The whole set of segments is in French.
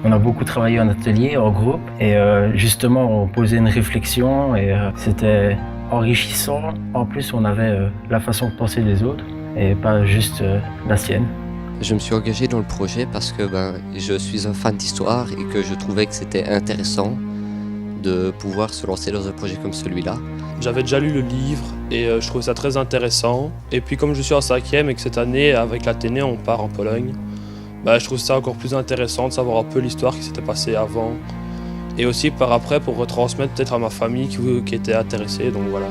On a beaucoup travaillé en atelier, en groupe, et justement on posait une réflexion et c'était enrichissant. En plus on avait la façon de penser des autres et pas juste la sienne. Je me suis engagé dans le projet parce que je suis un fan d'histoire et que je trouvais que c'était intéressant de pouvoir se lancer dans un projet comme celui-là. J'avais déjà lu le livre et je trouvais ça très intéressant. Et puis comme je suis en 5e et que cette année avec l'Athénée on part en Pologne, je trouve ça encore plus intéressant de savoir un peu l'histoire qui s'était passée avant. Et aussi par après pour retransmettre peut-être à ma famille qui était intéressée, donc voilà.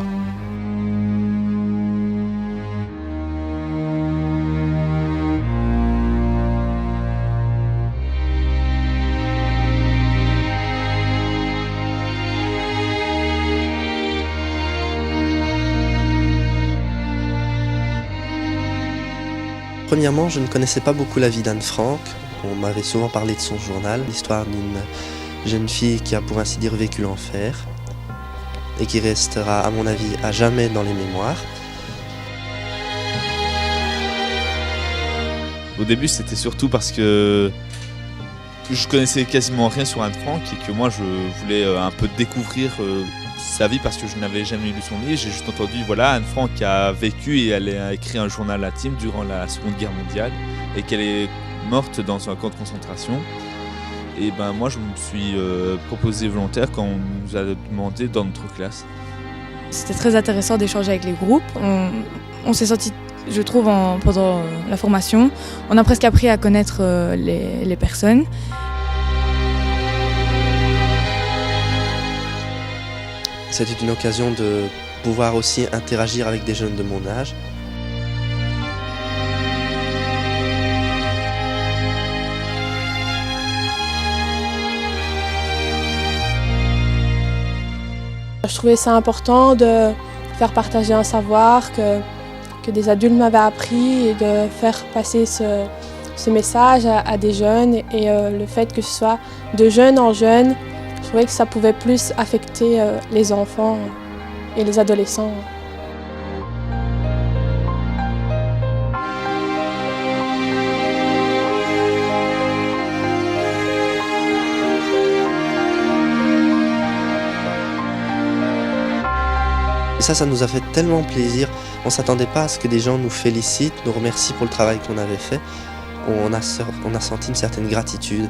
Premièrement, je ne connaissais pas beaucoup la vie d'Anne Frank. On m'avait souvent parlé de son journal, l'histoire d'une jeune fille qui a pour ainsi dire vécu l'enfer et qui restera à mon avis à jamais dans les mémoires. Au début, c'était surtout parce que je connaissais quasiment rien sur Anne Frank et que moi je voulais un peu découvrir sa vie parce que je n'avais jamais lu son livre. J'ai juste entendu Anne Frank a vécu et elle a écrit un journal intime durant la Seconde Guerre mondiale et qu'elle est morte dans un camp de concentration. Et moi je me suis proposé volontaire quand on nous a demandé dans notre classe. C'était très intéressant d'échanger avec les groupes. On s'est senti, je trouve, pendant la formation, on a presque appris à connaître les personnes. C'était une occasion de pouvoir aussi interagir avec des jeunes de mon âge. Je trouvais ça important de faire partager un savoir que des adultes m'avaient appris et de faire passer ce message à des jeunes et le fait que ce soit de jeunes en jeunes, je trouvais que ça pouvait plus affecter les enfants et les adolescents. Et ça nous a fait tellement plaisir. On ne s'attendait pas à ce que des gens nous félicitent, nous remercient pour le travail qu'on avait fait. On a senti une certaine gratitude.